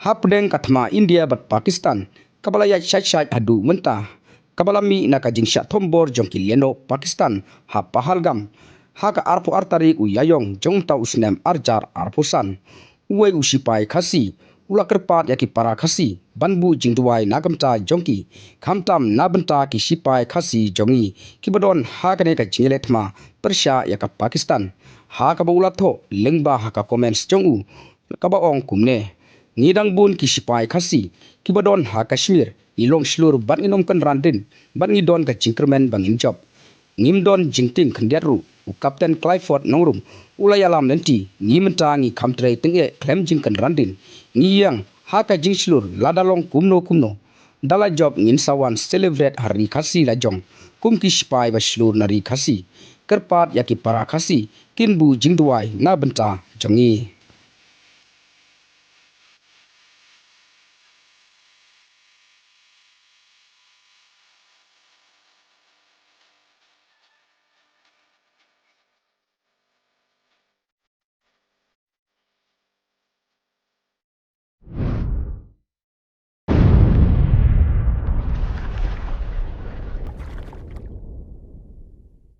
hapdeng katma India bat Pakistan kabala ya syat hadu mentah kabala mi naka jingsha thombor jongki leno Pakistan ha Pahalgam haka arpo artari uyayong jongta usnem arjar arposan uwe usipai khasi ula kerpat yaki para khasi banbu jingduai nagamta jongki khamtam nabenta ki sipai khasi jongi kibadon hakane ka jingeletma persya yaka Pakistan haka ba ulatho lengba haka comments jongu kaba ong kumne ngidang bun ki sipai khasi kibadon ha Kashmir ilong slur ban inom kan randin ban ngidon ka jingkermen bangin job ngimdon jingting khendiatru Kapten Clifford nongrum ulayalam nanti ngimenta ngi kamtre tenge klem jingkan randin ngiyang haka jingslur ladalong kumno dala job ngin sawan celebrate hari khasi lajong kumki sipai baslur nari khasi kerpat yaki para khasi kinbu jingduai na benta jongi